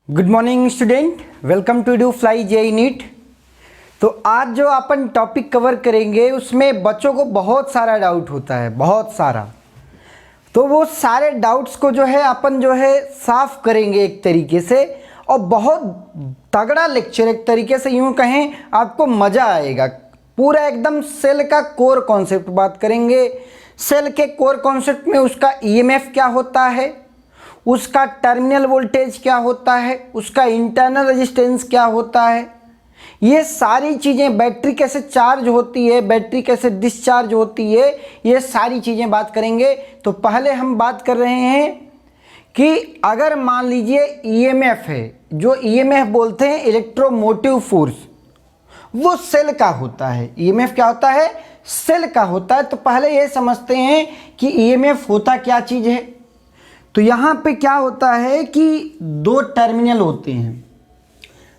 Good morning student, welcome to do fly JEE NEET. तो आज जो अपन टॉपिक कवर करेंगे उसमें बच्चों को बहुत सारा डाउट होता है, बहुत सारा। तो वो सारे डाउट्स को जो है अपन जो है साफ करेंगे एक तरीके से, और बहुत तगड़ा लेक्चर, एक तरीके से यूँ कहें आपको मज़ा आएगा। पूरा एकदम सेल का कोर कॉन्सेप्ट बात करेंगे। सेल के कोर कॉन्सेप्ट में उसका ईएमएफ क्या होता है, उसका टर्मिनल वोल्टेज क्या होता है, उसका इंटरनल रेजिस्टेंस क्या होता है, ये सारी चीज़ें, बैटरी कैसे चार्ज होती है, बैटरी कैसे डिस्चार्ज होती है, ये सारी चीज़ें बात करेंगे। तो पहले हम बात कर रहे हैं कि अगर मान लीजिए ईएमएफ है, जो ईएमएफ बोलते हैं इलेक्ट्रोमोटिव फोर्स, वो सेल का होता है। ईएमएफ क्या होता है? सेल का होता है। तो पहले ये समझते हैं कि ईएमएफ होता क्या चीज़ है। तो यहाँ पे क्या होता है कि दो टर्मिनल होते हैं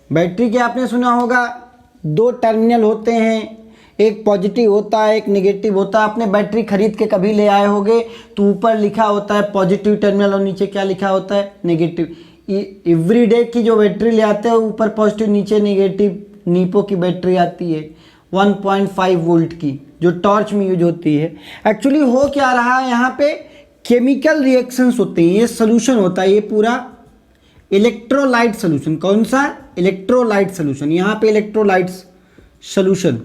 बैटरी के, आपने सुना होगा दो टर्मिनल होते हैं, एक पॉजिटिव होता है, एक नेगेटिव होता है। आपने बैटरी खरीद के कभी ले आए होंगे तो ऊपर लिखा होता है पॉजिटिव टर्मिनल और नीचे क्या लिखा होता है? नेगेटिव। एवरीडे की जो बैटरी ले आते हैं ऊपर पॉजिटिव नीचे नेगेटिव, नीपो की बैटरी आती है 1.5 वोल्ट की, जो टॉर्च में यूज होती है। एक्चुअली हो क्या रहा है, यहाँ पे केमिकल रिएक्शंस होते हैं, ये सोल्यूशन होता है, ये पूरा इलेक्ट्रोलाइट सोल्यूशन। कौन सा? Electrolyte solution. यहाँ पे इलेक्ट्रोलाइट सोल्यूशन,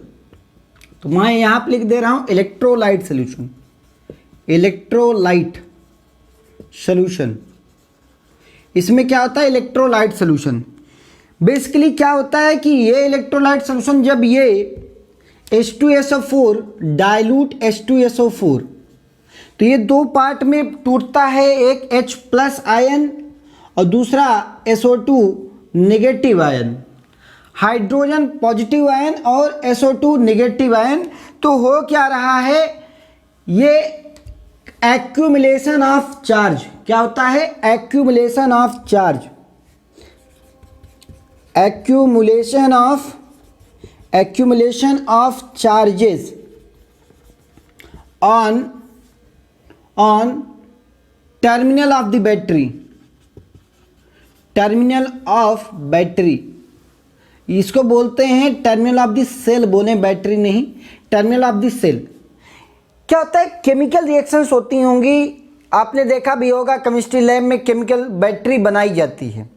तो मैं यहाँ पे लिख दे रहा हूँ इलेक्ट्रोलाइट सोल्यूशन, इलेक्ट्रोलाइट सोल्यूशन। इसमें क्या होता है? Electrolyte solution. बेसिकली क्या होता है कि ये इलेक्ट्रोलाइट सोल्यूशन, जब ये H2SO4 डाइल्यूट H2SO4, तो ये दो पार्ट में टूटता है, एक H+ आयन और दूसरा SO2 negative ion, hydrogen positive ion और SO2 नेगेटिव आयन। तो हो क्या रहा है, ये एक्यूमुलेशन ऑफ चार्ज, क्या होता है? Accumulation of charge, accumulation of charges on terminal of the battery, terminal of battery. इसको बोलते हैं टर्मिनल ऑफ द सेल, बोले बैटरी नहीं, टर्मिनल ऑफ द सेल। क्या होता है? केमिकल रिएक्शंस होती होंगी, आपने देखा भी होगा केमिस्ट्री लैब में केमिकल बैटरी बनाई जाती है।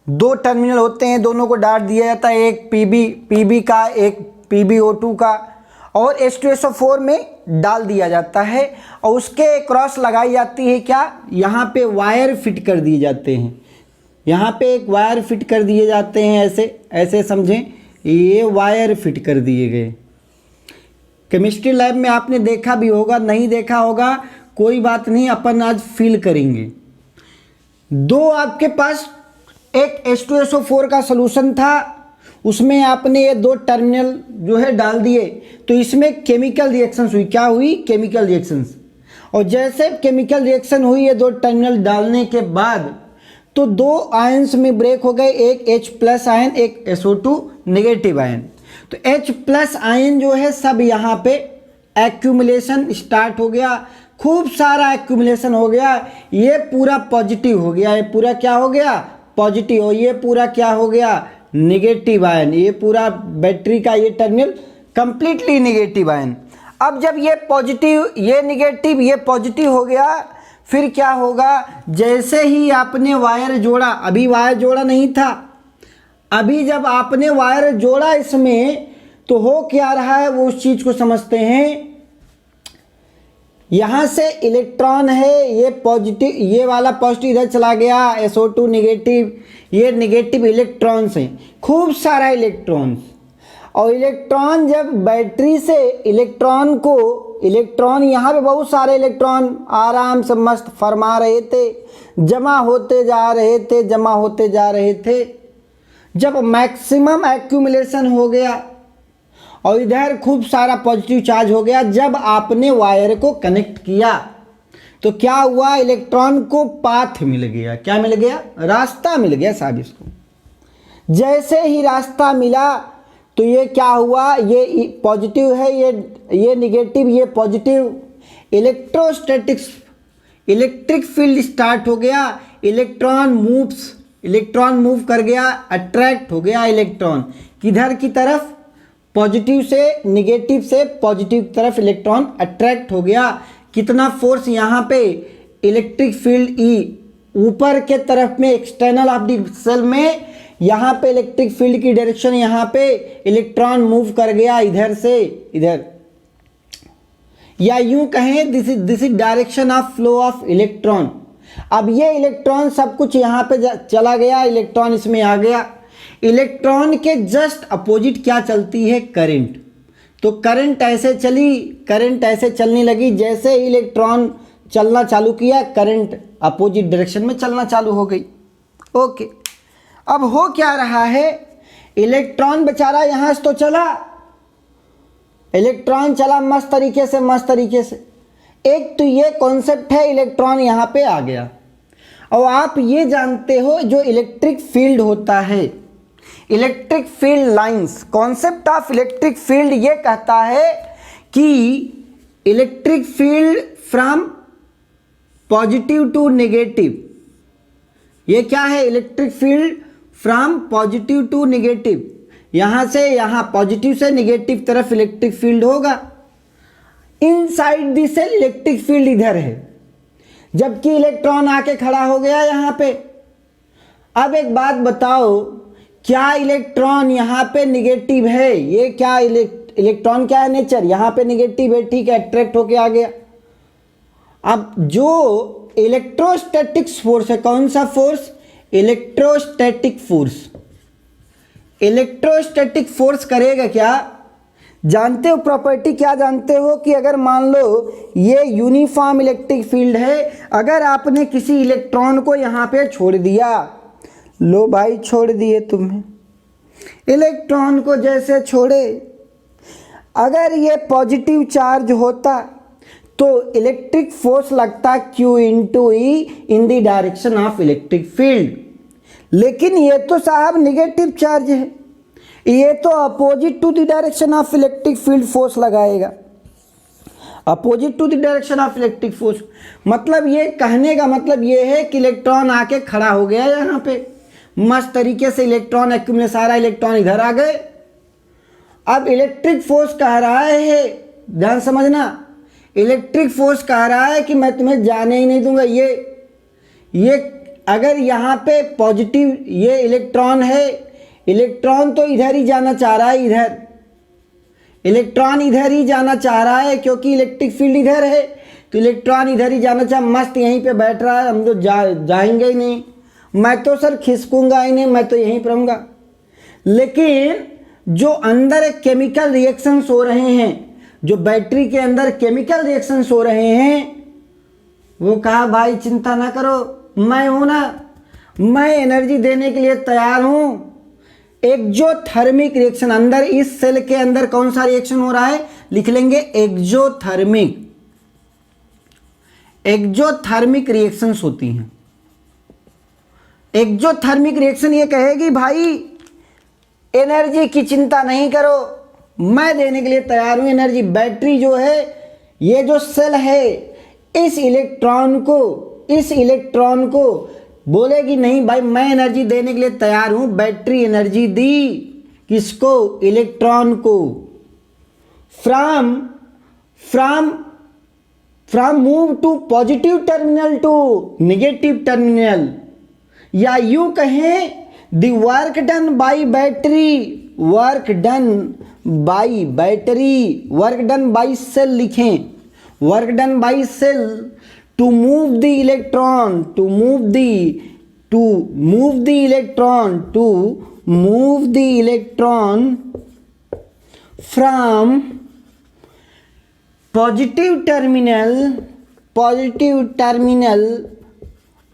दो टर्मिनल होते हैं, दोनों को डाल दिया जाता है, एक पीबी का, एक PbO2 का, और H2SO4 में डाल दिया जाता है और उसके क्रॉस लगाई जाती है। क्या? यहाँ पे वायर फिट कर दिए जाते हैं, यहाँ पे एक वायर फिट कर दिए जाते हैं, ऐसे समझें, ये वायर फिट कर दिए गए। केमिस्ट्री लैब में आपने देखा भी होगा, नहीं देखा होगा कोई बात नहीं, अपन आज फील करेंगे। दो आपके पास एक H2SO4 का सॉल्यूशन था, उसमें आपने ये दो टर्मिनल जो है डाल दिए, तो इसमें केमिकल रिएक्शंस हुई। क्या हुई? Chemical reactions. और जैसे केमिकल रिएक्शन हुई ये दो टर्मिनल डालने के बाद, तो दो आयंस में ब्रेक हो गए, एक H+ आयन, एक SO2 नेगेटिव आयन। तो H+ आयन जो है सब यहाँ पे एक्यूमुलेशन स्टार्ट हो गया, खूब सारा एक्यूमुलेशन हो गया। ये पूरा पॉजिटिव हो गया, ये पूरा क्या हो गया? पॉजिटिव। और ये पूरा क्या हो गया? Negative ion. ये पूरा बैटरी का ये टर्मिनल कंप्लीटली नेगेटिव आयन। अब जब ये पॉजिटिव, ये नेगेटिव, ये पॉजिटिव हो गया, फिर क्या होगा? जैसे ही आपने वायर जोड़ा, अभी वायर जोड़ा नहीं था, अभी जब आपने वायर जोड़ा इसमें, तो हो क्या रहा है वो उस चीज को समझते हैं। यहाँ से इलेक्ट्रॉन है, ये पॉजिटिव, ये वाला पॉजिटिव इधर चला गया, SO2 नेगेटिव, ये नेगेटिव इलेक्ट्रॉन्स हैं, खूब सारा इलेक्ट्रॉन्स। और इलेक्ट्रॉन जब बैटरी से इलेक्ट्रॉन यहाँ पे बहुत सारे इलेक्ट्रॉन आराम से मस्त फरमा रहे थे, जमा होते जा रहे थे। जब मैक्सिमम एक्यूमुलेशन हो गया और इधर खूब सारा पॉजिटिव चार्ज हो गया, जब आपने वायर को कनेक्ट किया तो क्या हुआ? इलेक्ट्रॉन को पाथ मिल गया। क्या मिल गया? रास्ता मिल गया साहब इसको। जैसे ही रास्ता मिला तो ये क्या हुआ? ये पॉजिटिव है, ये नेगेटिव, ये positive. Electrostatics, electric field start हो गया। इलेक्ट्रॉन मूव्स इलेक्ट्रॉन मूव कर गया, अट्रैक्ट हो गया इलेक्ट्रॉन किधर की तरफ, पॉजिटिव से पॉजिटिव की तरफ इलेक्ट्रॉन अट्रैक्ट हो गया। कितना फोर्स यहाँ पे, इलेक्ट्रिक फील्ड ई ऊपर के तरफ में एक्सटर्नल ऑफ द सेल में, यहाँ पे इलेक्ट्रिक फील्ड की डायरेक्शन, यहाँ पे इलेक्ट्रॉन मूव कर गया इधर से इधर, या यूं कहें this is direction of flow of electron. अब ये इलेक्ट्रॉन सब कुछ यहाँ पे चला गया, इलेक्ट्रॉन इसमें आ गया। इलेक्ट्रॉन के जस्ट अपोजिट क्या चलती है, करंट। तो करंट ऐसे चलने लगी, जैसे ही इलेक्ट्रॉन चलना चालू किया करंट अपोजिट डायरेक्शन में चलना चालू हो गई। ओके, अब हो क्या रहा है, इलेक्ट्रॉन बेचारा यहाँ से तो चला, इलेक्ट्रॉन चला मस्त तरीके से। एक तो ये कॉन्सेप्ट है, इलेक्ट्रॉन यहाँ पे आ गया। और आप ये जानते हो जो इलेक्ट्रिक फील्ड होता है, electric field lines, concept of electric field ये कहता है कि electric field from positive to negative, ये क्या है, electric field from positive to negative, यहाँ से यहाँ पॉजिटिव से नेगेटिव तरफ इलेक्ट्रिक फील्ड होगा। Inside the cell electric field इधर है, जबकि इलेक्ट्रॉन आके खड़ा हो गया यहाँ पे। अब एक बात बताओ, क्या इलेक्ट्रॉन यहाँ पे नेगेटिव है, ये क्या इलेक्ट्रॉन क्या है नेचर, यहाँ पे नेगेटिव है, ठीक है, अट्रैक्ट होके आ गया। अब जो इलेक्ट्रोस्टैटिक फोर्स है, कौन सा force, electrostatic force, electrostatic force करेगा क्या, जानते हो प्रॉपर्टी क्या जानते हो, कि अगर मान लो ये यूनिफॉर्म इलेक्ट्रिक फील्ड है, अगर आपने किसी इलेक्ट्रॉन को यहाँ पे छोड़ दिया, लो भाई छोड़ दिए तुम्हें, इलेक्ट्रॉन को जैसे छोड़े, अगर ये पॉजिटिव चार्ज होता तो इलेक्ट्रिक फोर्स लगता Q into E in the direction of electric field. लेकिन ये तो साहब निगेटिव चार्ज है, ये तो opposite to the direction of electric field force लगाएगा, opposite to the direction of electric force. मतलब ये कहने का मतलब ये है कि इलेक्ट्रॉन आके खड़ा हो गया यहाँ पे मस्त तरीके से, इलेक्ट्रॉन एक्यूमुलेट, सारा इलेक्ट्रॉन इधर आ गए। अब इलेक्ट्रिक फोर्स कह रहा है, ध्यान समझना, इलेक्ट्रिक फोर्स कह रहा है कि मैं तुम्हें जाने ही नहीं दूंगा। ये अगर यहाँ पे पॉजिटिव ये इलेक्ट्रॉन है, इलेक्ट्रॉन तो इधर ही जाना चाह रहा है, इधर इलेक्ट्रॉन इधर ही जाना चाह रहा है, क्योंकि इलेक्ट्रिक फील्ड इधर है, तो इलेक्ट्रॉन इधर ही जाना चाह, मस्त यहीं पे बैठ रहा है, हम तो जाएंगे ही नहीं, मैं तो सर खिसकूंगा ही नहीं, मैं तो यहीं पर रहूँगा। लेकिन जो अंदर एक केमिकल रिएक्शंस हो रहे हैं, जो बैटरी के अंदर केमिकल रिएक्शंस हो रहे हैं, वो कहा भाई चिंता ना करो, मैं हूं ना, मैं एनर्जी देने के लिए तैयार हूं। एक्सोथर्मिक रिएक्शन, अंदर इस सेल के अंदर कौन सा रिएक्शन हो रहा है, लिख लेंगे एक्सोथर्मिक, एक्सोथर्मिक रिएक्शंस होती हैं। एक्सोथर्मिक रिएक्शन ये कहेगी भाई एनर्जी की चिंता नहीं करो, मैं देने के लिए तैयार हूं एनर्जी। बैटरी जो है, ये जो सेल है, इस इलेक्ट्रॉन को बोलेगी नहीं भाई मैं एनर्जी देने के लिए तैयार हूं। बैटरी एनर्जी दी किसको, इलेक्ट्रॉन को। From move to positive terminal to negative terminal, या यूं कहें the work done by battery, work done by cell लिखें, work done by cell to move the electron, to move the electron from positive terminal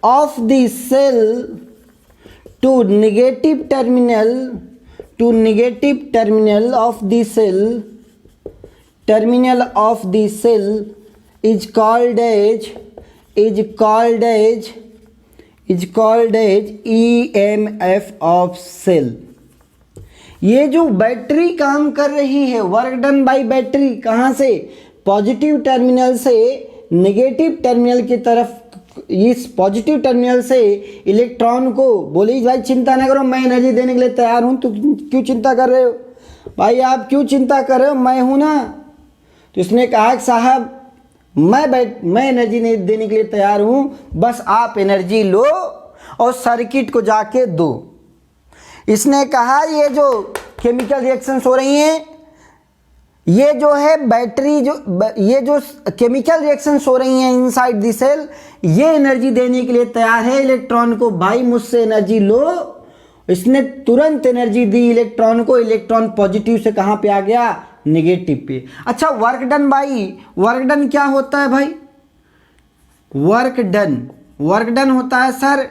of the cell to negative terminal of the cell, terminal of the cell is called as EMF of cell। ये जो battery काम कर रही है, work done by battery, कहाँ से, positive terminal से negative terminal की तरफ इस पॉजिटिव टर्मिनल से इलेक्ट्रॉन को, बोले भाई चिंता ना करो, मैं एनर्जी देने के लिए तैयार हूँ, तो क्यों चिंता कर रहे हो भाई, आप क्यों चिंता कर रहे हो, मैं हूँ ना। तो इसने कहा कि साहब मैं एनर्जी नहीं देने के लिए तैयार हूँ, बस आप एनर्जी लो और सर्किट को जाके दो। इसने कहा ये जो केमिकल रिएक्शंस हो रही हैं, ये जो है बैटरी, ये जो केमिकल रिएक्शंस हो रही हैं इनसाइड द सेल, ये एनर्जी देने के लिए तैयार है इलेक्ट्रॉन को, भाई मुझसे एनर्जी लो। इसने तुरंत एनर्जी दी इलेक्ट्रॉन को। इलेक्ट्रॉन पॉजिटिव से कहाँ पे आ गया, नेगेटिव पे। अच्छा वर्क डन भाई, वर्क डन क्या होता है भाई, वर्क डन होता है सर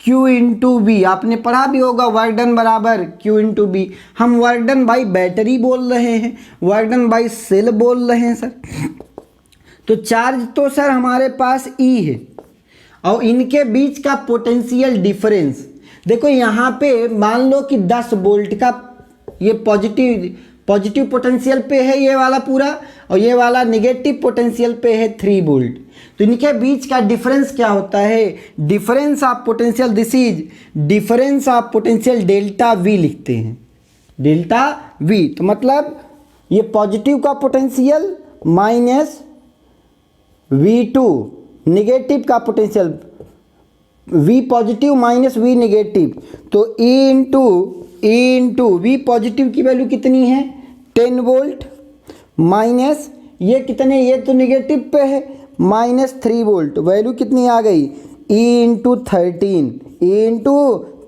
Q इंटू बी। आपने पढ़ा भी होगा वर्क डन बराबर Q इंटू बी। हम वर्क डन बाई बैटरी बोल रहे हैं, वर्क डन बाई सेल बोल रहे हैं सर। तो चार्ज तो सर हमारे पास E है और इनके बीच का पोटेंशियल डिफरेंस देखो, यहाँ पे मान लो कि 10 वोल्ट का ये पॉजिटिव पोटेंशियल पे है ये वाला पूरा, और ये वाला नेगेटिव पोटेंशियल पे है 3 वोल्ट। तो इनके बीच का डिफरेंस क्या होता है, difference of potential, this is difference of potential delta we लिखते हैं, डेल्टा वी। तो मतलब ये पॉजिटिव का पोटेंशियल माइनस V2, नेगेटिव का potential V positive minus V negative. तो E इंटू V पॉजिटिव की वैल्यू कितनी है 10 वोल्ट, माइनस ये कितने, ये तो नेगेटिव पे है, माइनस 3 वोल्ट, वैल्यू कितनी आ गई E into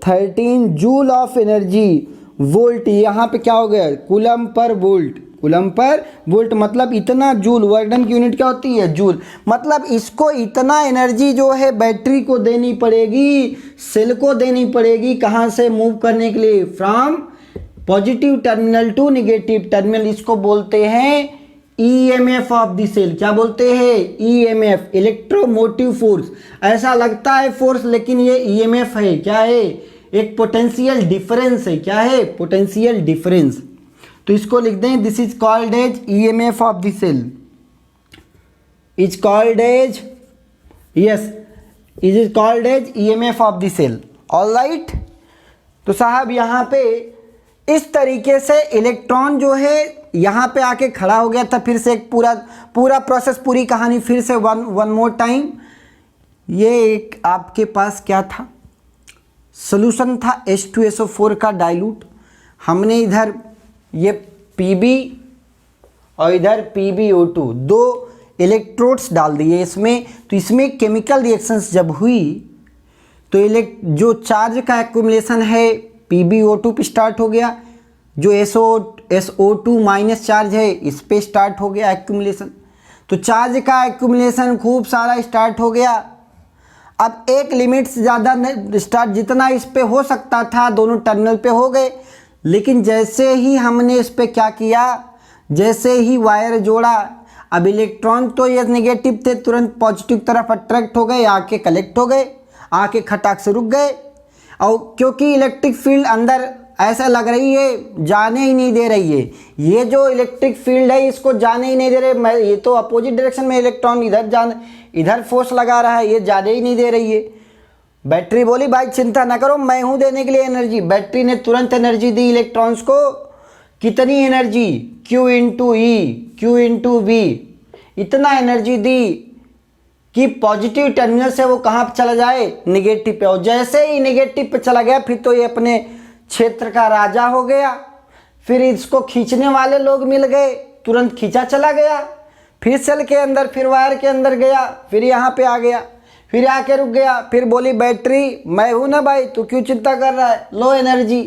13 joule of energy. Volt यहाँ पे क्या हो गया, कूलम पर वोल्ट, मतलब इतना जूल। वर्क डन की यूनिट क्या होती है, जूल। मतलब इसको इतना एनर्जी जो है बैटरी को देनी पड़ेगी, सेल को देनी पड़ेगी, कहाँ से मूव करने के लिए, from positive terminal to negative terminal. इसको बोलते हैं EMF ऑफ द सेल। क्या बोलते हैं, EMF, इलेक्ट्रोमोटिव फोर्स। ऐसा लगता है फोर्स, लेकिन ये EMF है, क्या है, एक पोटेंशियल डिफरेंस है। क्या है, पोटेंशियल डिफरेंस। तो इसको लिख दें, this is called as EMF of the cell, is called as, yes, is is called as EMF of the cell. Alright. तो साहब यहाँ पे इस तरीके से इलेक्ट्रॉन जो है यहाँ पे आके खड़ा हो गया था। फिर से एक पूरा प्रोसेस, पूरी कहानी फिर से वन मोर टाइम। ये एक आपके पास क्या था, सोल्यूशन था H2SO4 का डाइल्यूट। हमने इधर ये Pb और इधर PbO2 दो इलेक्ट्रोड्स डाल दिए इसमें। तो इसमें केमिकल रिएक्शंस जब हुई तो जो चार्ज का एक्यूमुलेशन है PbO2 पे स्टार्ट हो गया, जो SO2 माइनस चार्ज है इस पे स्टार्ट हो गया एक्यूमुलेशन। तो चार्ज का एक्यूमुलेशन खूब सारा स्टार्ट हो गया। अब एक लिमिट से ज़्यादा स्टार्ट, जितना इस पे हो सकता था दोनों टर्मिनल पे हो गए। लेकिन जैसे ही हमने इस पे क्या किया, जैसे ही वायर जोड़ा, अब इलेक्ट्रॉन तो ये नेगेटिव थे, तुरंत पॉजिटिव तरफ अट्रैक्ट हो गए, आके कलेक्ट हो गए, आके खटाक से रुक गए। और क्योंकि इलेक्ट्रिक फील्ड अंदर ऐसा लग रही है जाने ही नहीं दे रही है, ये जो इलेक्ट्रिक फील्ड है इसको जाने ही नहीं दे रहे, ये तो अपोजिट डायरेक्शन में इलेक्ट्रॉन इधर फोर्स लगा रहा है, ये जाने ही नहीं दे रही है। बैटरी बोली भाई चिंता ना करो, मैं हूँ देने के लिए एनर्जी। बैटरी ने तुरंत एनर्जी दी इलेक्ट्रॉन्स को। कितनी energy, Q into E, Q into V, इतना एनर्जी दी कि पॉजिटिव टर्मिनल से वो कहाँ पे चला जाए, नेगेटिव पे। और जैसे ही नेगेटिव पे चला गया फिर तो ये अपने क्षेत्र का राजा हो गया। फिर इसको खींचने वाले लोग मिल गए, तुरंत खींचा चला गया, फिर सेल के अंदर, फिर वायर के अंदर गया, फिर यहाँ पे आ गया, फिर आके रुक गया। फिर बोली बैटरी मैं हूँ ना भाई, तू क्यों चिंता कर रहा है, लो एनर्जी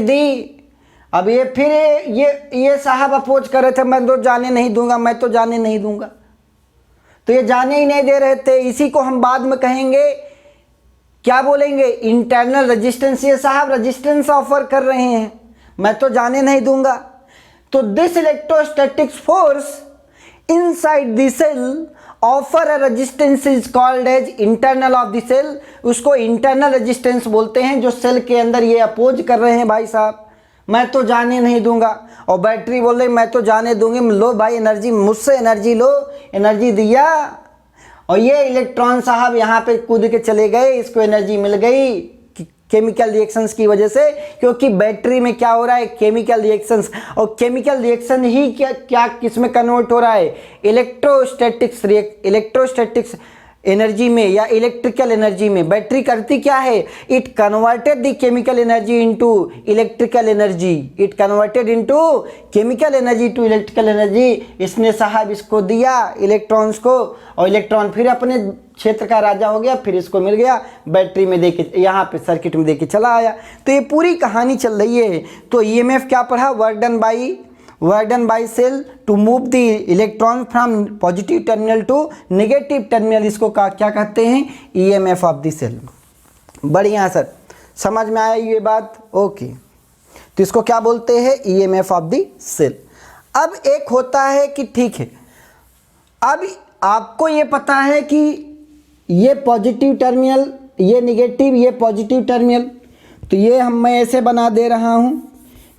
दी। अब ये फिर ये साहब अपोज कर रहे थे, मैं तो जाने नहीं दूंगा, तो ये जाने ही नहीं दे रहे थे। इसी को हम बाद में कहेंगे, क्या बोलेंगे, इंटरनल रेजिस्टेंस। ये साहब रेजिस्टेंस ऑफर कर रहे हैं, मैं तो जाने नहीं दूंगा। तो this electrostatic force inside the cell offer a resistance is called as internal of the cell. उसको इंटरनल रेजिस्टेंस बोलते हैं, जो सेल के अंदर ये अपोज कर रहे हैं, भाई साहब मैं तो जाने नहीं दूंगा। और बैटरी बोल रही मैं तो जाने दूंगी, लो भाई एनर्जी, मुझसे एनर्जी लो, एनर्जी दिया। और ये इलेक्ट्रॉन साहब यहाँ पे कूद के चले गए, इसको एनर्जी मिल गई केमिकल रिएक्शंस की वजह से, क्योंकि बैटरी में क्या हो रहा है, केमिकल रिएक्शंस, और केमिकल रिएक्शन ही क्या किस में कन्वर्ट हो रहा है, इलेक्ट्रोस्टैटिक्स एनर्जी में या इलेक्ट्रिकल एनर्जी में। बैटरी करती क्या है, it converted the chemical energy into electrical energy, it converted into chemical energy to electrical energy. इसने साहब इसको दिया इलेक्ट्रॉन्स को, और इलेक्ट्रॉन फिर अपने क्षेत्र का राजा हो गया, फिर इसको मिल गया बैटरी में देके, यहाँ पे सर्किट में देके चला आया। तो ये पूरी कहानी चल रही है। तो ईएमएफ क्या पढ़ा, work done by cell to move the electron from positive terminal to negative terminal, इसको क्या कहते हैं, ईएमएफ ऑफ द सेल। बढ़िया सर, समझ में आया ये बात, ओके। तो इसको क्या बोलते हैं, ईएमएफ ऑफ द सेल। अब एक होता है कि ठीक है, अब आपको ये पता है कि ये पॉजिटिव टर्मिनल, ये नेगेटिव, ये पॉजिटिव टर्मिनल, तो ये मैं ऐसे बना दे रहा हूँ,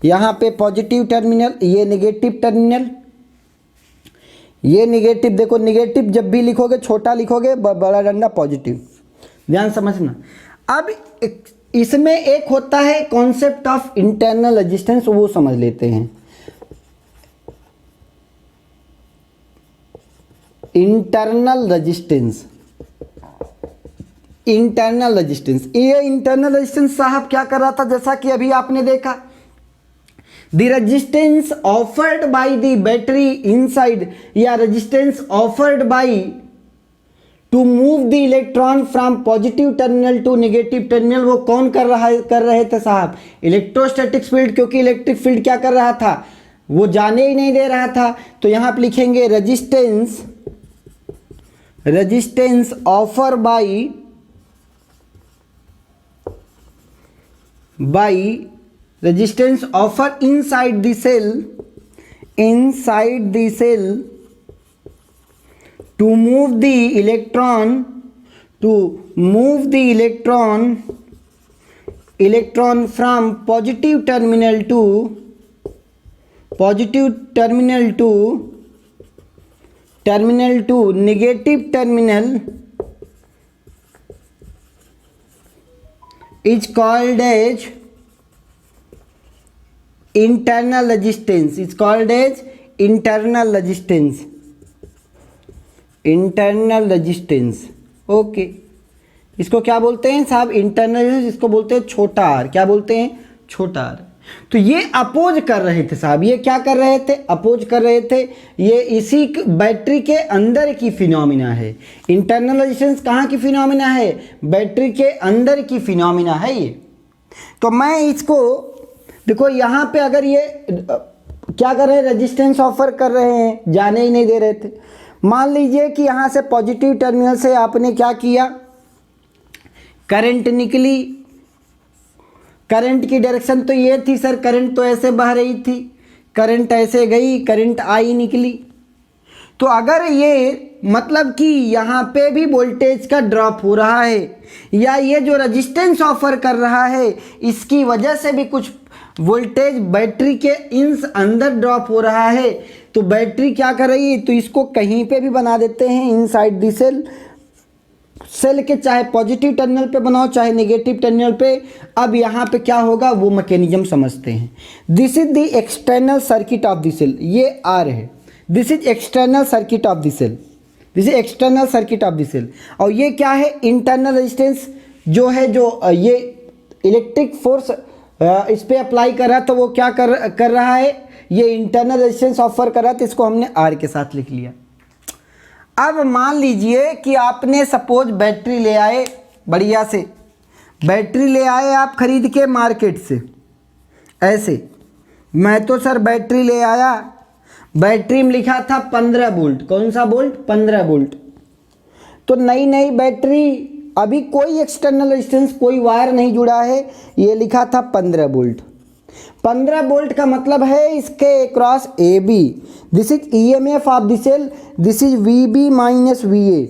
यहाँ पे पॉजिटिव टर्मिनल, ये नेगेटिव टर्मिनल, ये नेगेटिव। देखो नेगेटिव जब भी लिखोगे छोटा लिखोगे, बड़ा डंडा पॉजिटिव, ध्यान समझना। अब इसमें एक होता है कॉन्सेप्ट ऑफ इंटरनल रेजिस्टेंस, वो समझ लेते हैं। इंटरनल रेजिस्टेंस, इंटरनल रेजिस्टेंस, ये इंटरनल रेजिस्टेंस साहब क्या कर रहा था, जैसा कि अभी आपने देखा, the resistance offered by the battery inside, या resistance offered by to move the electron from positive terminal to negative terminal, वो कौन कर रहे थे साहब, इलेक्ट्रोस्टैटिक फील्ड, क्योंकि इलेक्ट्रिक फील्ड क्या कर रहा था, वो जाने ही नहीं दे रहा था। तो यहां पे लिखेंगे resistance offer by resistance offer inside the cell to move the electron from positive terminal to negative terminal is called as internal resistance, is called as internal resistance, internal resistance, okay. इसको क्या बोलते हैं साहब, internal, इसको बोलते हैं छोटा are, क्या बोलते हैं, छोटा आर। तो ये अपोज कर रहे थे साहब, ये क्या कर रहे थे, अपोज कर रहे थे। ये इसी बैटरी के अंदर की फिनोमिना है। इंटरनल रेजिस्टेंस कहाँ की फिनोमिना है, बैटरी के अंदर की फिनोमिना है ये। तो मैं इसको देखो, यहाँ पे अगर ये क्या कर रहे हैं, रेजिस्टेंस ऑफर कर रहे हैं, जाने ही नहीं दे रहे थे। मान लीजिए कि यहाँ से पॉजिटिव टर्मिनल से आपने क्या किया, करंट निकली, करंट की डायरेक्शन तो ये थी सर, करंट तो ऐसे बह रही थी, करंट ऐसे गई, करंट आई निकली। तो अगर ये मतलब कि यहाँ पे भी वोल्टेज का ड्रॉप हो रहा है, या ये जो रेजिस्टेंस ऑफर कर रहा है इसकी वजह से भी कुछ वोल्टेज बैटरी के अंदर ड्रॉप हो रहा है, तो बैटरी क्या कर रही है, तो इसको कहीं पे भी बना देते हैं इनसाइड द सेल के, चाहे पॉजिटिव टर्मिनल पे बनाओ चाहे नेगेटिव टर्मिनल पे। अब यहाँ पे क्या होगा वो मैकेनिज्म समझते हैं। This is the external circuit of the cell, ये आर है, this is external circuit of the cell, this is external circuit of the cell. और ये क्या है, इंटरनल रेजिस्टेंस जो है, जो ये इलेक्ट्रिक फोर्स इस पे अप्लाई कर रहा, तो वो क्या कर रहा है, ये इंटरनल रेजिस्टेंस ऑफर कर रहा, तो इसको हमने आर के साथ लिख लिया। अब मान लीजिए कि आपने सपोज बैटरी ले आए, बढ़िया से बैटरी ले आए आप खरीद के मार्केट से, ऐसे। मैं तो सर बैटरी ले आया, बैटरी में लिखा था 15 वोल्ट, कौन सा वोल्ट, 15 वोल्ट। तो नई बैटरी, अभी कोई एक्सटर्नल रेजिस्टेंस, कोई वायर नहीं जुड़ा है, ये लिखा था 15 वोल्ट। 15 वोल्ट का मतलब है इसके cross A B, this is EMF of the cell, this is V B minus V A,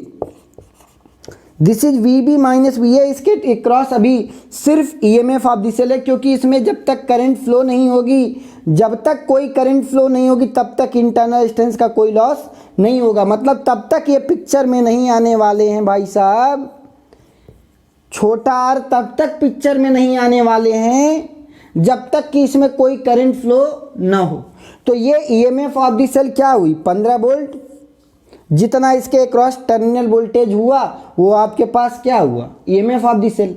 this is V B minus V A, इसके अक्रॉस अभी सिर्फ E M F of the cell है, क्योंकि इसमें जब तक करंट फ्लो नहीं होगी, जब तक कोई करंट फ्लो नहीं होगी तब तक इंटरनल रेजिस्टेंस का कोई लॉस नहीं होगा। मतलब तब तक ये पिक्चर में नहीं आने वाले हैं भाई साहब, छोटा आर तब तक पिक्चर में नहीं आने वाले हैं जब तक कि इसमें कोई करंट फ्लो ना हो। तो ये ईएमएफ ऑफ द सेल क्या हुई, 15 वोल्ट, जितना इसके अक्रॉस टर्मिनल वोल्टेज हुआ वो आपके पास क्या हुआ, ईएमएफ ऑफ द सेल।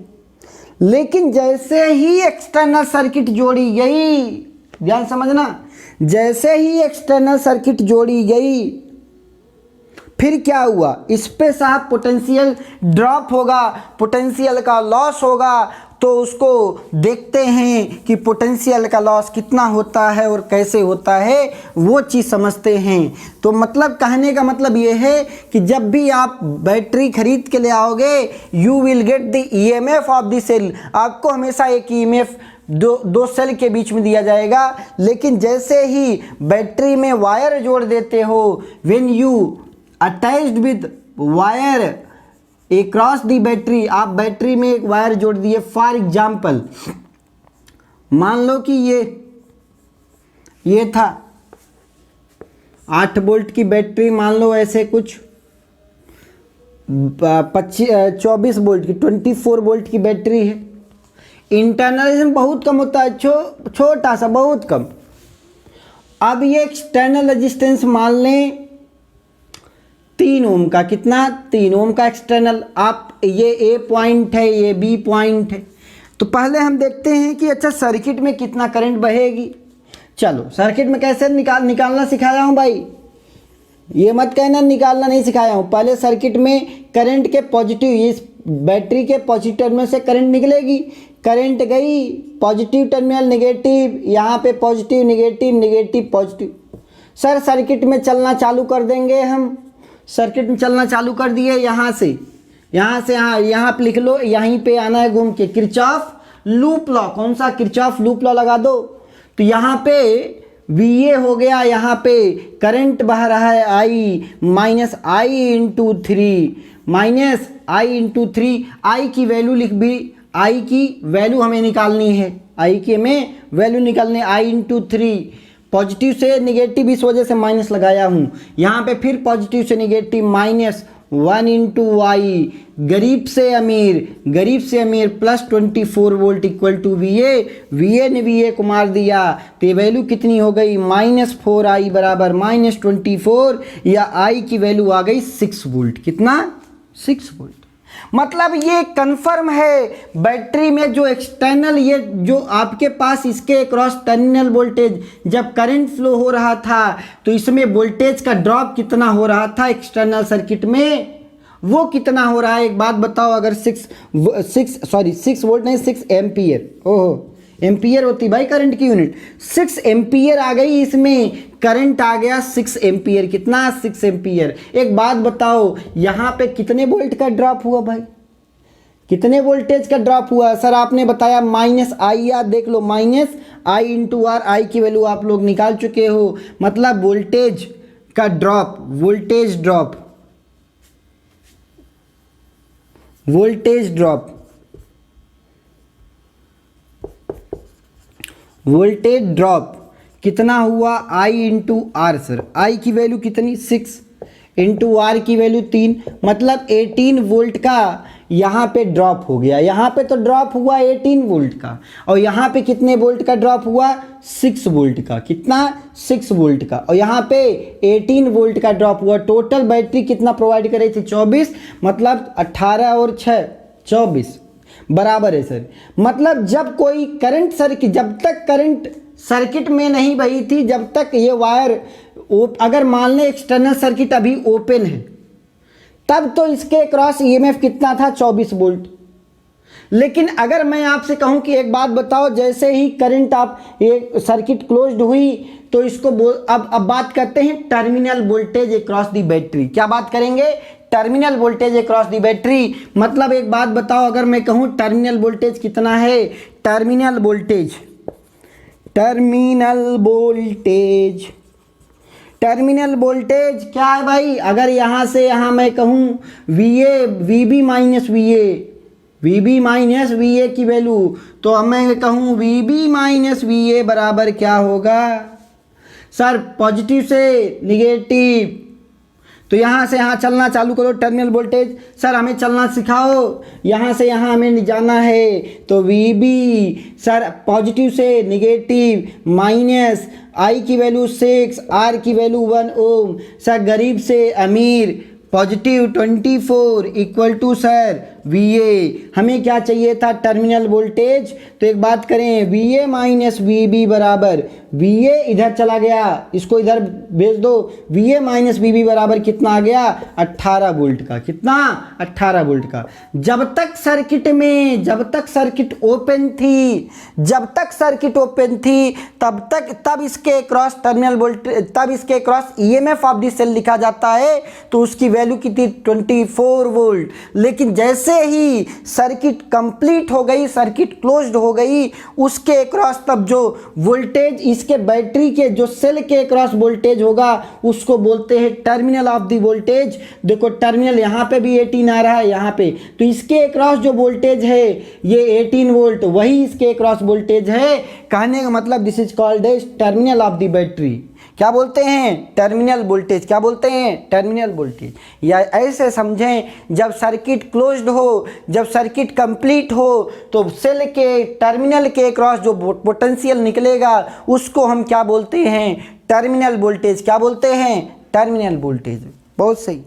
लेकिन जैसे ही एक्सटर्नल सर्किट जोड़ी गई, ध्यान समझना, जैसे ही एक्सटर्नल सर्किट जोड़ी गई फिर क्या हुआ, इस पे साहब पोटेंशियल ड्रॉप होगा, पोटेंशियल का लॉस होगा। तो उसको देखते हैं कि पोटेंशियल का लॉस कितना होता है और कैसे होता है, वो चीज़ समझते हैं। तो मतलब कहने का मतलब ये है कि जब भी आप बैटरी खरीद के ले आओगे, you will get the EMF of the cell. आपको हमेशा एक ईएमएफ दो सेल के बीच में दिया जाएगा। लेकिन जैसे ही बैटरी में वायर जोड़ देते हो, when you attached with wire across the battery, आप बैटरी में एक वायर जोड़ दिए, फॉर एग्जाम्पल मान लो कि ये था 8 वोल्ट की बैटरी, मान लो ऐसे कुछ 24 वोल्ट की 24 वोल्ट की बैटरी है। इंटरनल बहुत कम होता है, छोटा सा, बहुत कम। अब ये एक्सटर्नल रेजिस्टेंस मान लें 3 ओम का, कितना, 3 ओम का एक्सटर्नल। आप ये ए पॉइंट है, ये बी पॉइंट है। तो पहले हम देखते हैं कि अच्छा सर्किट में कितना करंट बहेगी। चलो सर्किट में कैसे निकालना सिखाया हूँ भाई, ये मत कहना निकालना नहीं सिखाया हूँ। पहले सर्किट में करंट के पॉजिटिव, इस बैटरी के पॉजिटिव टर्मिनल से करंट निकलेगी, करंट गई पॉजिटिव टर्मिनल नेगेटिव, यहाँ पे positive negative negative positive. Sir circuit में चलना चालू कर देंगे हम, सर्किट में चलना चालू कर दिए, यहाँ से यहाँ पे लिख लो, यहीं पे आना है घूम के, किरचॉफ लूप लॉ। कौन सा, किरचॉफ लूप लॉ लगा दो। तो यहाँ पे VA हो गया, यहाँ पे करंट बह रहा है I minus I into three, I की वैल्यू लिख भी, आई की वैल्यू हमें निकालनी है, आई की हमें वैल्यू निकालनी है, I इंटू 3। पॉजिटिव से नेगेटिव इस वजह से माइनस लगाया हूँ, यहाँ पे फिर पॉजिटिव से नेगेटिव माइनस 1 इंटू वाई, गरीब से अमीर plus 24 volt equal to VA ने VA को मार दिया, तो ये वैल्यू कितनी हो गई, -4I बराबर -24, या I की वैल्यू आ गई 6 वोल्ट। कितना, 6 वोल्ट। मतलब ये कंफर्म है बैटरी में जो एक्सटर्नल, ये जो आपके पास इसके अक्रॉस टर्मिनल वोल्टेज, जब करंट फ्लो हो रहा था तो इसमें वोल्टेज का ड्रॉप कितना हो रहा था एक्सटर्नल सर्किट में, वो कितना हो रहा है। एक बात बताओ, अगर 6 वोल्ट नहीं, 6 एम्पियर, ओहो एम्पियर होती भाई करंट की यूनिट, 6 एम्पियर आ गई, इसमें करंट आ गया 6 एम्पियर। कितना, 6 एम्पियर। एक बात बताओ, यहाँ पे कितने वोल्ट का ड्रॉप हुआ भाई, कितने वोल्टेज का ड्रॉप हुआ। सर आपने बताया -I, याद देख लो, -I इंटू आर, आई की वैल्यू आप लोग निकाल चुके हो। मतलब वोल्टेज का ड्रॉप, वोल्टेज ड्रॉप कितना हुआ, I into R. Sir I की वैल्यू कितनी, 6 इंटू आर की वैल्यू 3, मतलब 18 वोल्ट का यहाँ पे ड्रॉप हो गया। यहाँ पे तो ड्रॉप हुआ 18 वोल्ट का, और यहाँ पे कितने वोल्ट का ड्रॉप हुआ, 6 वोल्ट का। कितना, 6 वोल्ट का, और यहाँ पे 18 वोल्ट का ड्रॉप हुआ। टोटल बैटरी कितना प्रोवाइड कर रही थी, 24, मतलब 18 और 6 24 बराबर है सर। मतलब जब कोई करंट सर्किट, जब तक करंट सर्किट में नहीं बही थी, जब तक ये वायर, अगर मान लें एक्सटर्नल सर्किट अभी ओपन है, तब तो इसके क्रॉस ईएमएफ कितना था, 24 वोल्ट। लेकिन अगर मैं आपसे कहूं कि एक बात बताओ, जैसे ही करंट आप ये सर्किट क्लोज्ड हुई तो इसको अब बात करते हैं terminal voltage across the battery. क्या बात करेंगे, terminal voltage across the battery. मतलब एक बात बताओ, अगर मैं कहूं टर्मिनल वोल्टेज कितना है, टर्मिनल वोल्टेज टर्मिनल वोल्टेज क्या है भाई? अगर यहाँ से यहाँ मैं कहूँ VB माइनस VA की वैल्यू, तो अब मैं कहूँ VB माइनस VA बराबर क्या होगा सर? पॉजिटिव से निगेटिव। तो यहाँ से यहाँ चलना चालू करो टर्मिनल वोल्टेज। सर हमें चलना सिखाओ, यहाँ से यहाँ हमें जाना है। तो VB सर पॉजिटिव से निगेटिव माइनस I की वैल्यू 6, R की वैल्यू 1 ओम। सर गरीब से अमीर positive 24 equal to sir VA। हमें क्या चाहिए था? Terminal voltage. तो एक बात करें, VA माइनस VB बराबर, VA इधर चला गया, इसको इधर भेज दो। VA माइनस VB बराबर कितना आ गया? 18 वोल्ट का। कितना? 18 वोल्ट का। जब तक सर्किट ओपन थी तब इसके क्रॉस टर्मिनल वोल्टेज, तब इसके cross EMF of the cell लिखा जाता है। तो उसकी वैल्यू कितनी? 24 वोल्ट। लेकिन जैसे ही सर्किट कंप्लीट हो गई, सर्किट क्लोज्ड हो गई, उसके क्रॉस तब जो वोल्टेज इसके बैटरी के जो सेल के क्रॉस वोल्टेज होगा उसको बोलते हैं टर्मिनल ऑफ द वोल्टेज। देखो टर्मिनल यहाँ पे भी 18 आ रहा है यहाँ पे, तो इसके क्रॉस जो वोल्टेज है ये 18 वोल्ट, वही इसके क्रॉस वोल्टेज है। कहने का मतलब this is called as terminal of the battery. क्या बोलते हैं? Terminal voltage. क्या बोलते हैं? Terminal voltage. या ऐसे समझें, जब सर्किट क्लोज्ड हो, जब सर्किट कंप्लीट हो, तो सेल के टर्मिनल के क्रॉस जो पोटेंशियल निकलेगा उसको हम क्या बोलते हैं? Terminal voltage. क्या बोलते हैं? Terminal voltage. बहुत सही,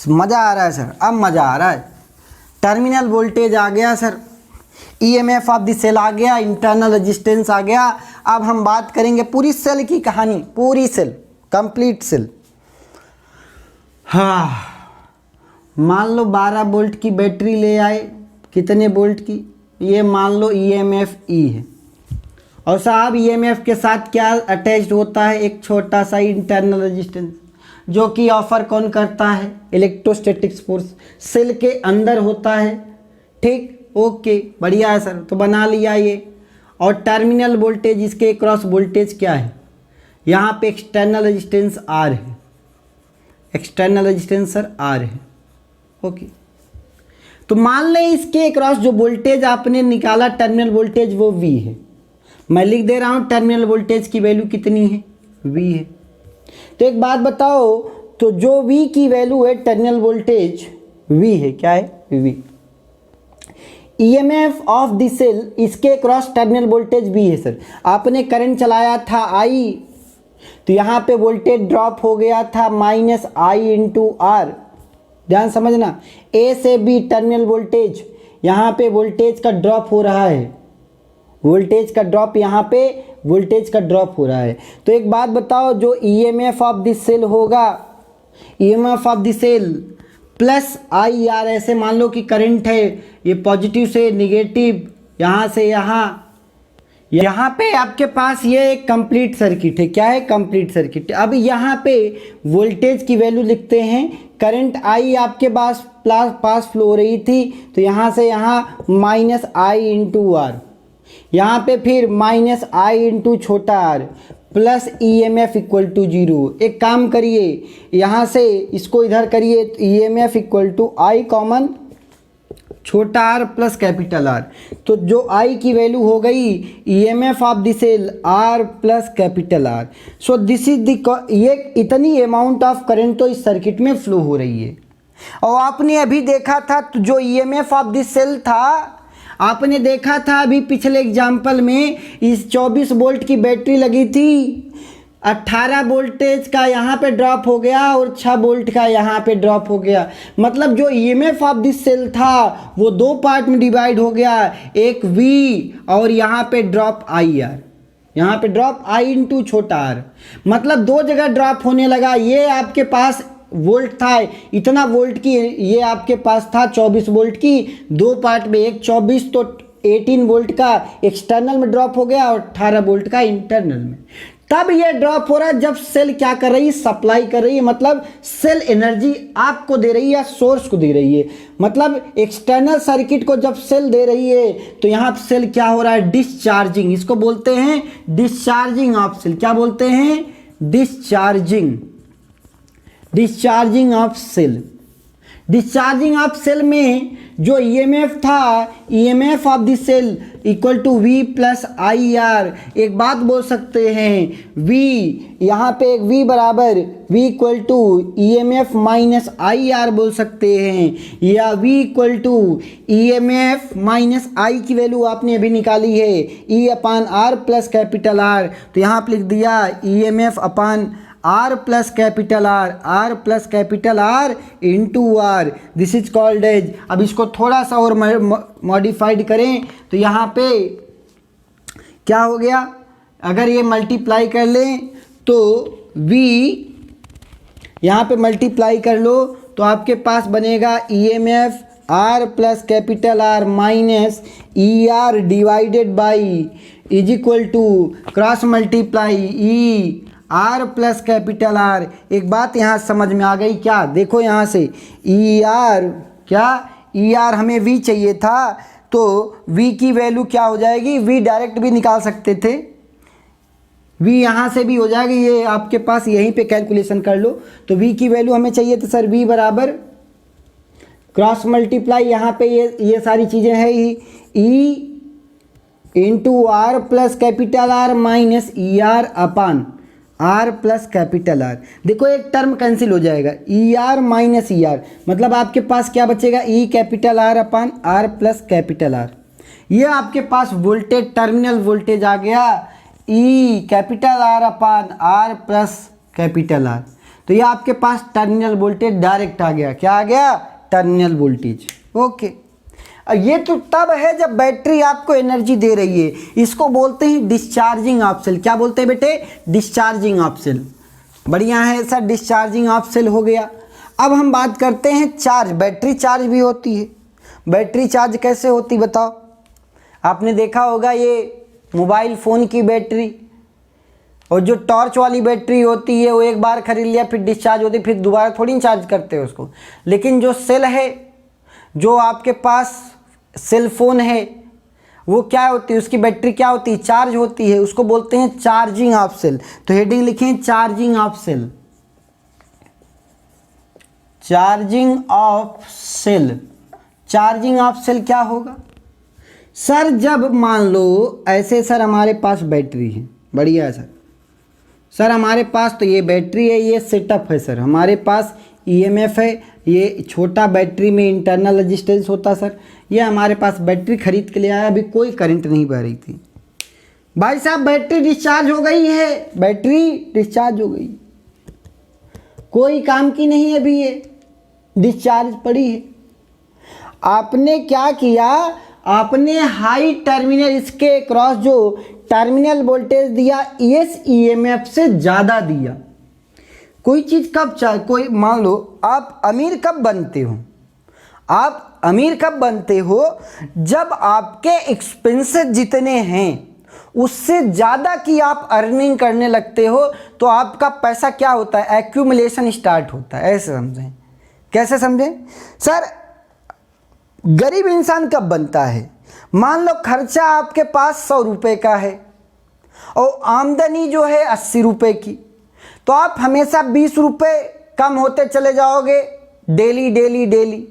मज़ा आ रहा है सर, अब मज़ा आ रहा है। टर्मिनल वोल्टेज आ गया sir, EMF of the cell आ गया, इंटरनल रेजिस्टेंस आ गया। अब हम बात करेंगे पूरी सेल की कहानी, पूरी सेल, कंप्लीट सेल। हाँ, मान लो 12 वोल्ट की बैटरी ले आए। कितने वोल्ट की? ये मान लो EMF E है, और साहब EMF के साथ क्या अटैच्ड होता है? एक छोटा सा इंटरनल रेजिस्टेंस, जो कि ऑफर कौन करता है? इलेक्ट्रोस्टैटिक्स फोर्स सेल के अंदर होता है। ठीक, ओके, बढ़िया है सर, तो बना लिया ये। और टर्मिनल वोल्टेज, इसके क्रॉस वोल्टेज क्या है? यहाँ पे एक्सटर्नल रेजिस्टेंस R है, एक्सटर्नल रेजिस्टेंस सर R है। ओके, तो मान लें इसके क्रॉस जो वोल्टेज आपने निकाला टर्मिनल वोल्टेज वो V है। मैं लिख दे रहा हूँ टर्मिनल वोल्टेज की वैल्यू कितनी है? V है। तो एक बात बताओ, तो जो V की वैल्यू है टर्मिनल वोल्टेज V है, क्या है? V। EMF of the cell, इसके क्रॉस टर्मिनल वोल्टेज भी है सर। आपने करंट चलाया था I, तो यहाँ पे वोल्टेज ड्रॉप हो गया था माइनस I इंटू R। ध्यान समझना, A से B टर्मिनल वोल्टेज, यहाँ पे वोल्टेज का ड्रॉप हो रहा है, वोल्टेज का ड्रॉप, यहाँ पे वोल्टेज का ड्रॉप हो रहा है। तो एक बात बताओ, जो EMF ऑफ द सेल होगा, EMF of the cell plus IR, ऐसे मान लो कि करंट है, ये पॉजिटिव से निगेटिव, यहाँ से यहाँ पे आपके पास ये एक कंप्लीट सर्किट है। क्या है? Complete circuit. अब यहाँ पे वोल्टेज की वैल्यू लिखते हैं। करंट I आपके पास फ्लो हो रही थी, तो यहाँ से यहाँ माइनस I इंटू R, यहाँ पे फिर माइनस I इंटू छोटा r plus EMF equal to 0। एक काम करिए, यहाँ से इसको इधर करिए, तो EMF equal to I common छोटा r प्लस कैपिटल R। तो जो I की वैल्यू हो गई EMF of the cell R plus capital R। So this is the, ये इतनी अमाउंट ऑफ करंट तो इस सर्किट में फ्लो हो रही है। और आपने अभी देखा था, तो जो EMF ऑफ द सेल था, आपने देखा था अभी पिछले एग्जाम्पल में, इस 24 वोल्ट की बैटरी लगी थी, 18 वोल्टेज का यहाँ पे ड्रॉप हो गया और 6 वोल्ट का यहाँ पे ड्रॉप हो गया। मतलब जो EMF ऑफ दिस सेल था वो दो पार्ट में डिवाइड हो गया, एक V और यहाँ पे ड्रॉप IR, यहाँ पे ड्रॉप I इंटू छोटा r। मतलब दो जगह ड्रॉप होने लगा। ये आपके पास वोल्ट था, इतना वोल्ट की, ये आपके पास था 24 वोल्ट की, दो पार्ट में, एक 24 तो 18 वोल्ट का एक्सटर्नल में ड्रॉप हो गया और 18 वोल्ट का इंटरनल में। तब ये ड्रॉप हो रहा है जब सेल क्या कर रही है? सप्लाई कर रही है। मतलब सेल एनर्जी आपको दे रही है या सोर्स को दे रही है। मतलब एक्सटर्नल सर्किट को जब सेल दे रही है तो यहाँ सेल क्या हो रहा है? डिस्चार्जिंग। इसको बोलते हैं डिस्चार्जिंग ऑफ सेल। क्या बोलते हैं? Discharging of cell. Discharging of cell में जो ईएमएफ था, EMF of the cell equal to V plus I R. एक बात बोल सकते हैं, वी यहाँ पे एक वी बराबर V equal to EMF minus I R बोल सकते हैं, या V equal to EMF minus I की वैल्यू आपने अभी निकाली है E upon R plus capital R. तो यहाँ पे लिख दिया EMF upon R plus capital R plus capital R into R, this is called edge. अब इसको थोड़ा सा और मॉडिफाइड करें तो यहाँ पे क्या हो गया, अगर ये मल्टीप्लाई कर लें तो v यहाँ पे मल्टीप्लाई कर लो तो आपके पास बनेगा E M F R plus capital R minus E R divided by is equal to cross multiply E R plus capital R. एक बात यहाँ समझ में आ गई क्या, देखो यहाँ से ई आर, क्या ई आर हमें वी चाहिए था तो वी की वैल्यू क्या हो जाएगी, वी डायरेक्ट भी निकाल सकते थे, वी यहाँ से भी हो जाएगी, ये आपके पास यहीं पे कैलकुलेशन कर लो। तो वी की वैल्यू हमें चाहिए तो सर वी बराबर क्रॉस मल्टीप्लाई यहाँ पे ये सारी चीज़ें हैं ही E into R plus capital R minus E R upon R plus capital R. देखो एक टर्म कैंसिल हो जाएगा, E R minus E R, मतलब आपके पास क्या बचेगा, E capital R upon R plus capital R. ये आपके पास वोल्टेज, टर्मिनल वोल्टेज आ गया E capital R upon R plus capital R. तो ये आपके पास टर्मिनल वोल्टेज डायरेक्ट आ गया, क्या आ गया, टर्मिनल वोल्टेज। ओके, ये तो तब है जब बैटरी आपको एनर्जी दे रही है, इसको बोलते हैं डिस्चार्जिंग ऑफ सेल। क्या बोलते हैं बेटे, डिस्चार्जिंग ऑफ सेल। बढ़िया है सर, डिस्चार्जिंग ऑफ सेल हो गया। अब हम बात करते हैं चार्ज। बैटरी चार्ज भी होती है। बैटरी चार्ज कैसे होती बताओ, आपने देखा होगा ये मोबाइल फ़ोन की बैटरी और जो टॉर्च वाली बैटरी होती है वो एक बार खरीद लिया फिर डिस्चार्ज होती, फिर दोबारा थोड़ी चार्ज करते हो उसको। लेकिन जो सेल है, जो आपके पास सेल फोन है, वो क्या होती है, उसकी बैटरी क्या होती है, चार्ज होती है, उसको बोलते हैं चार्जिंग ऑफ सेल। तो हेडिंग लिखें charging of cell, charging of cell. Charging of cell क्या होगा सर, जब मान लो ऐसे सर हमारे पास बैटरी है, बढ़िया है सर हमारे पास तो ये बैटरी है, ये सेटअप है सर, हमारे पास ईएमएफ है, ये छोटा बैटरी में इंटरनल रेजिस्टेंस होता सर। ये हमारे पास बैटरी खरीद के ले आया, अभी कोई करंट नहीं बह रही थी, भाई साहब बैटरी डिस्चार्ज हो गई है, बैटरी डिस्चार्ज हो गई, कोई काम की नहीं है अभी, ये डिस्चार्ज पड़ी है। आपने क्या किया, आपने हाई टर्मिनल इसके क्रॉस जो टर्मिनल वोल्टेज दिया इस ईएमएफ से ज़्यादा दिया। कोई चीज़ कब कोई मान लो आप अमीर कब बनते हो, आप अमीर कब बनते हो, जब आपके एक्सपेंसेस जितने हैं उससे ज़्यादा की आप अर्निंग करने लगते हो, तो आपका पैसा क्या होता है, एक्यूमुलेशन स्टार्ट होता है। ऐसे समझें, कैसे समझें सर, गरीब इंसान कब बनता है, मान लो खर्चा आपके पास 100 रुपये का है और आमदनी जो है 80 रुपये की, तो आप हमेशा 20 रुपये कम होते चले जाओगे, डेली डेली डेली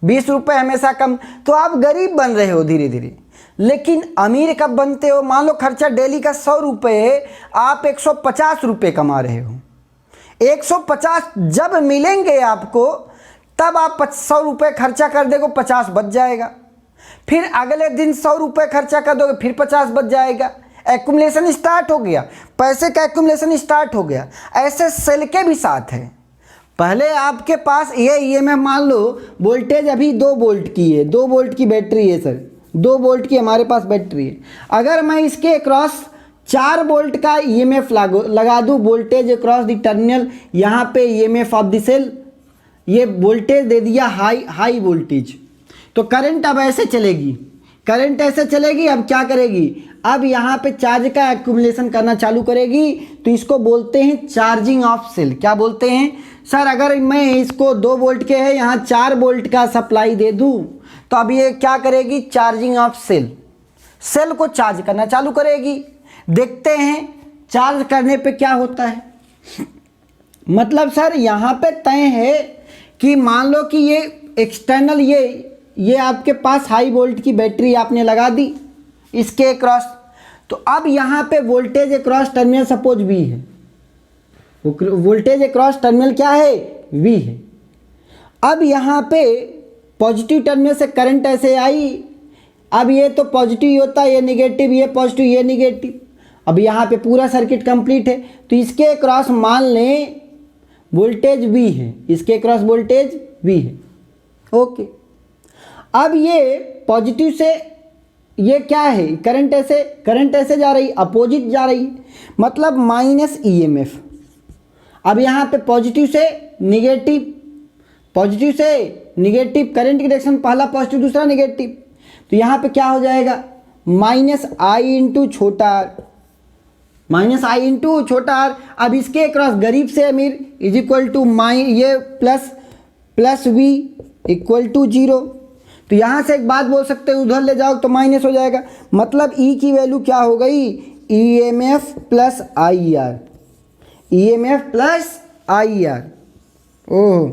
20 रुपये हमेशा कम, तो आप गरीब बन रहे हो धीरे धीरे। लेकिन अमीर कब बनते हो, मान लो खर्चा डेली का 100 रुपये है, आप 150 रुपये कमा रहे हो, 150 जब मिलेंगे आपको तब आप 100 रुपये खर्चा कर दोगे, 50 बच जाएगा, फिर अगले दिन 100 रुपये खर्चा कर दोगे, फिर 50 बच जाएगा, एक्यूमुलेशन स्टार्ट हो गया, पैसे का एक्यूमुलेशन स्टार्ट हो गया। ऐसे सेल के भी साथ है, पहले आपके पास ये ईएमएफ मान लो वोल्टेज अभी 2 वोल्ट की है, 2 वोल्ट की बैटरी है सर, 2 वोल्ट की हमारे पास बैटरी है। अगर मैं इसके क्रॉस 4 वोल्ट का ईएमएफ लगा दूँ, वोल्टेज अक्रॉस द टर्मिनल, यहाँ पे ईएमएफ ऑफ द सेल, ये वोल्टेज दे दिया हाई वोल्टेज, तो करंट अब ऐसे चलेगी, करंट ऐसे चलेगी। अब क्या करेगी, अब यहाँ पे चार्ज का एक्यूमुलेशन करना चालू करेगी, तो इसको बोलते हैं चार्जिंग ऑफ सेल। क्या बोलते हैं सर, अगर मैं इसको 2 वोल्ट के है, यहाँ 4 वोल्ट का सप्लाई दे दूँ, तो अब ये क्या करेगी, चार्जिंग ऑफ सेल, सेल को चार्ज करना चालू करेगी। देखते हैं चार्ज करने पे क्या होता है, मतलब सर यहाँ पे तय है कि मान लो कि ये एक्सटर्नल ये आपके पास हाई वोल्ट की बैटरी आपने लगा दी इसके अक्रॉस, तो अब यहाँ पे voltage across terminal suppose V है, वोल्टेज अक्रॉस टर्मिनल क्या है, V है। अब यहाँ पे पॉजिटिव टर्मिनल से करंट ऐसे आई, अब ये तो पॉजिटिव होता है, ये निगेटिव, ये पॉजिटिव, ये निगेटिव। अब यहाँ पे पूरा सर्किट कंप्लीट है, तो इसके अक्रॉस मान लें वोल्टेज V है, इसके अक्रॉस वोल्टेज V है, ओके। अब ये पॉजिटिव से ये क्या है, करंट ऐसे जा रही, अपोजिट जा रही, मतलब माइनस EMF। अब यहाँ पे पॉजिटिव से निगेटिव करंट की डायरेक्शन, पहला पॉजिटिव दूसरा निगेटिव, तो यहाँ पे क्या हो जाएगा, माइनस आई इंटू छोटा आर। अब इसके क्रॉस गरीब से अमीर इज इक्वल टू ये प्लस V इक्वल टू 0। तो यहाँ से एक बात बोल सकते हो, उधर ले जाओ तो माइनस हो जाएगा, मतलब E की वैल्यू क्या हो गई, EMF प्लस IR, ओह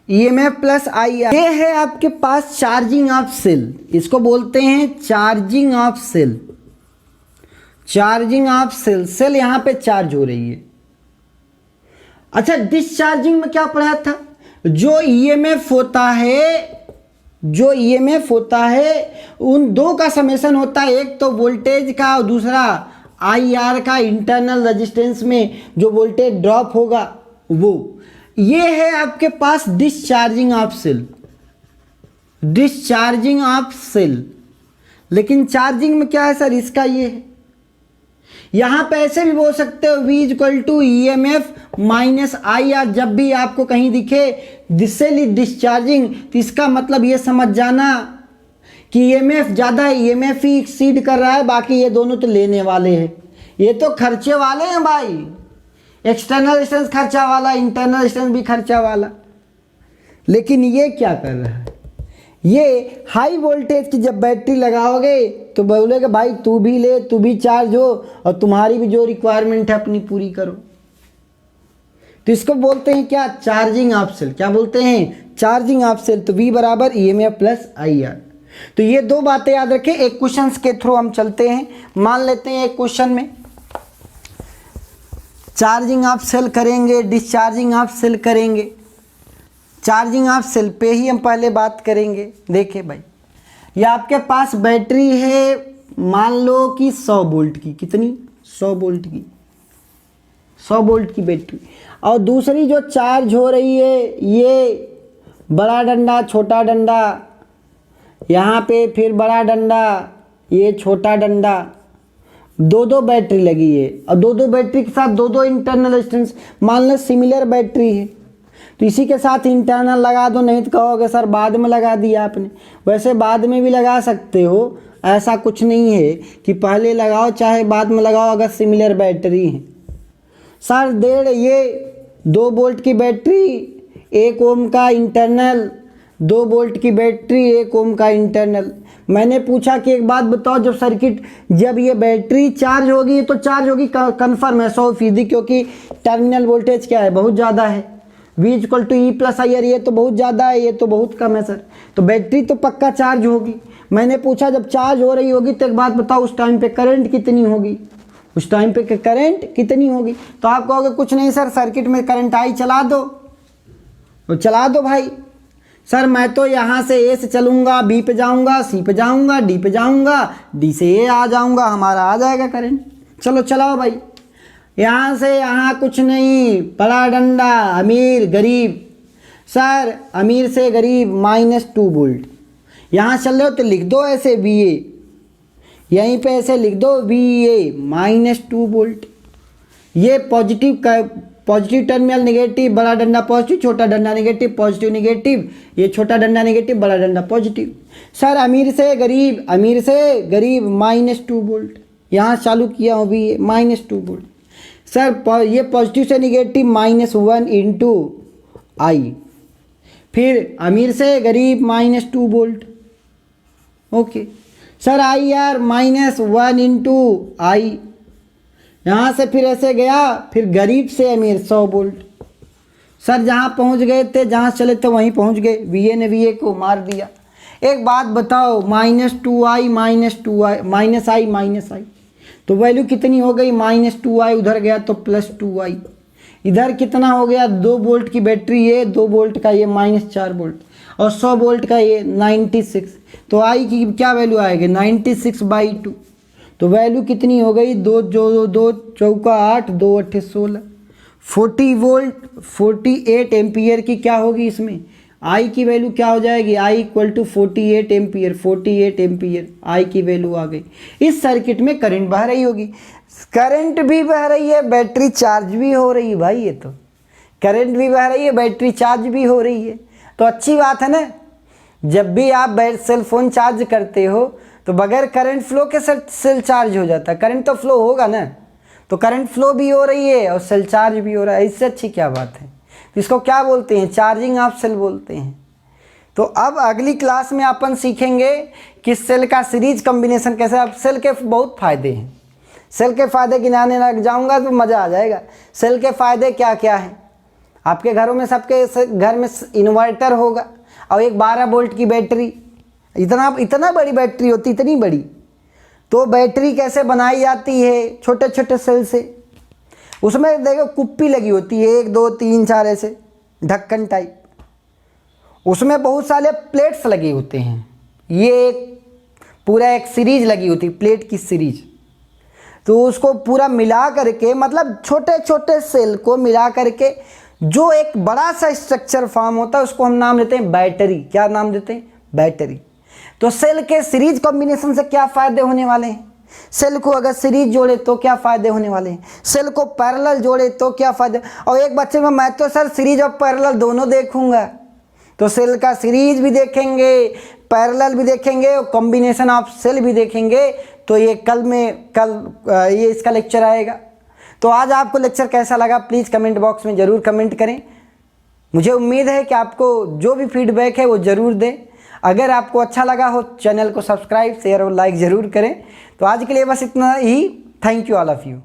EMF प्लस IR। ये है आपके पास चार्जिंग ऑफ सेल, इसको बोलते हैं चार्जिंग ऑफ सेल। सेल यहाँ पे चार्ज हो रही है। अच्छा, डिस्चार्जिंग में क्या पढ़ा था, जो EMF होता है उन दो का समेशन होता है, एक तो वोल्टेज का और दूसरा IR का, इंटरनल रेजिस्टेंस में जो वोल्टेज ड्रॉप होगा वो। ये है आपके पास डिस्चार्जिंग ऑफ सेल। लेकिन चार्जिंग में क्या है सर, इसका ये है। यहाँ पे ऐसे भी बोल सकते हो V equal to EMF minus IR। जब भी आपको कहीं दिखे सेल इज डिस्चार्जिंग, तो इसका मतलब ये समझ जाना कि EMF ज़्यादा है, EMF ही एक्सीड कर रहा है, बाकी ये दोनों तो लेने वाले हैं, ये तो खर्चे वाले हैं भाई। एक्सटर्नल रेजिस्टेंस खर्चा वाला, इंटरनल रेजिस्टेंस भी खर्चा वाला। लेकिन ये क्या कर रहा है, ये हाई वोल्टेज की जब बैटरी लगाओगे तो बोलोगे भाई तू भी ले, तू भी चार्ज हो और तुम्हारी भी जो रिक्वायरमेंट है अपनी पूरी करो। तो इसको बोलते हैं क्या, चार्जिंग ऑफ सेल। क्या बोलते हैं, चार्जिंग ऑफ सेल। तो V बराबर EMF प्लस IR। तो ये दो बातें याद रखें। एक क्वेश्चन के थ्रू हम चलते हैं। मान लेते हैं एक क्वेश्चन में चार्जिंग ऑफ सेल करेंगे, डिस्चार्जिंग ऑफ सेल करेंगे। चार्जिंग ऑफ सेल पे ही हम पहले बात करेंगे। देखिए भाई, ये आपके पास बैटरी है, मान लो कि 100 वोल्ट की, कितनी, 100 वोल्ट की बैटरी। और दूसरी जो चार्ज हो रही है, ये बड़ा डंडा छोटा डंडा, यहाँ पे फिर बड़ा डंडा, ये छोटा डंडा, दो बैटरी लगी है। और दो बैटरी के साथ दो इंटरनल रेजिस्टेंस। मान लो सिमिलर बैटरी है तो इसी के साथ इंटरनल लगा दो, नहीं तो कहोगे सर बाद में लगा दिया आपने। वैसे बाद में भी लगा सकते हो, ऐसा कुछ नहीं है कि पहले लगाओ चाहे बाद में लगाओ, अगर सिमिलर बैटरी है। सर ये 2 वोल्ट की बैटरी, 1 ओम का इंटरनल, 2 वोल्ट की बैटरी, 1 ओम का इंटरनल। मैंने पूछा कि एक बात बताओ, जब ये बैटरी चार्ज होगी तो चार्ज होगी कन्फर्म है 100%, क्योंकि टर्मिनल वोल्टेज क्या है, बहुत ज़्यादा है। V equal to E plus IR, ये तो बहुत ज़्यादा है, ये तो बहुत कम है सर। तो बैटरी तो पक्का चार्ज होगी। मैंने पूछा जब चार्ज हो रही होगी तो एक बात बताओ, उस टाइम पे करंट कितनी होगी, तो आप कहोगे कुछ नहीं सर, सर्किट में करंट आई, चला दो, तो चला दो भाई। सर मैं तो यहाँ से A से चलूँगा, B पे जाऊँगा, C पे जाऊँगा, D पे जाऊँगा, D से A आ जाऊँगा, हमारा आ जाएगा करंट। चलो चलाओ भाई। यहाँ से यहाँ कुछ नहीं, बड़ा डंडा, अमीर गरीब। सर अमीर से गरीब -2 वोल्ट। यहाँ चल रहे हो तो लिख दो ऐसे VA, यहीं पे ऐसे लिख दो VA -2 वोल्ट। ये पॉजिटिव टर्मिनल निगेटिव, बड़ा डंडा पॉजिटिव, छोटा डंडा निगेटिव, पॉजिटिव निगेटिव, ये छोटा डंडा निगेटिव, बड़ा डंडा पॉजिटिव। सर अमीर से गरीब -2 वोल्ट। यहाँ चालू किया हूँ VA -2 वोल्ट। सर ये पॉजिटिव से निगेटिव -1 इंटू I, फिर अमीर से गरीब -2 volt, okay. Sir IR -1 into I, यहाँ से फिर ऐसे गया, फिर गरीब से अमीर 100 वोल्ट। सर जहाँ पहुँच गए थे, जहाँ चले थे वहीं पहुँच गए, वीए ने वीए को मार दिया। एक बात बताओ, -2i माइनस आई तो वैल्यू कितनी हो गई? -2i, उधर गया तो +2i। इधर कितना हो गया? 2 वोल्ट की बैटरी, ये 2 वोल्ट का ये -4 वोल्ट, और 100 वोल्ट का ये 96। तो आई की क्या वैल्यू आएगी? 96/2। तो वैल्यू कितनी हो गई? 2 चौका 8, 2 अट्ठे 16, 40 वोल्ट, 48 एम्पियर की क्या होगी इसमें? आई की वैल्यू क्या हो जाएगी? I equal to 48 ampere, 48 ampere I की वैल्यू आ गई। इस सर्किट में करंट बह रही होगी, करंट भी बह रही है, बैटरी चार्ज भी हो रही है भाई। ये तो करंट भी बह रही है, बैटरी चार्ज भी हो रही है, तो अच्छी बात है ना। जब भी आप सेल फोन चार्ज करते हो तो बगैर करंट फ्लो के सेल चार्ज हो जाता है, करंट तो फ्लो होगा ना। तो करंट फ्लो भी हो रही है और सेल चार्ज भी हो रहा है, इससे अच्छी क्या बात है। तो इसको क्या बोलते हैं? चार्जिंग ऑफ सेल बोलते हैं। तो अब अगली क्लास में अपन सीखेंगे कि सेल का सीरीज कॉम्बिनेशन कैसे। अब सेल के बहुत फ़ायदे हैं, सेल के फ़ायदे गिनाने लग जाऊंगा तो मज़ा आ जाएगा। सेल के फ़ायदे क्या क्या हैं? आपके घरों में, सबके घर में इन्वर्टर होगा और एक 12 वोल्ट की बैटरी, इतना बड़ी बैटरी होती, इतनी बड़ी। तो बैटरी कैसे बनाई जाती है? छोटे छोटे सेल से। उसमें देखो कुप्पी लगी होती है, 1 2 3 4 ऐसे ढक्कन टाइप। उसमें बहुत सारे प्लेट्स लगे होते हैं, ये पूरा एक सीरीज लगी होती है, प्लेट की सीरीज। तो उसको पूरा मिला करके, मतलब छोटे छोटे सेल को मिला करके जो एक बड़ा सा स्ट्रक्चर फॉर्म होता है, उसको हम नाम देते हैं बैटरी। क्या नाम देते हैं? बैटरी। तो सेल के सीरीज कॉम्बिनेशन से क्या फ़ायदे होने वाले हैं? सेल को अगर सीरीज जोड़े तो क्या फ़ायदे होने वाले हैं? सेल को पैरेलल जोड़े तो क्या फ़ायदे? और एक बच्चे में, मैं तो सर सीरीज और पैरेलल दोनों देखूंगा। तो सेल का सीरीज भी देखेंगे, पैरेलल भी देखेंगे, और कॉम्बिनेशन ऑफ सेल भी देखेंगे। तो ये कल ये इसका लेक्चर आएगा। तो आज आपको लेक्चर कैसा लगा प्लीज़ कमेंट बॉक्स में ज़रूर कमेंट करें। मुझे उम्मीद है कि आपको जो भी फीडबैक है वो ज़रूर दें। अगर आपको अच्छा लगा हो चैनल को सब्सक्राइब, शेयर और लाइक ज़रूर करें। तो आज के लिए बस इतना ही। Thank you all of you.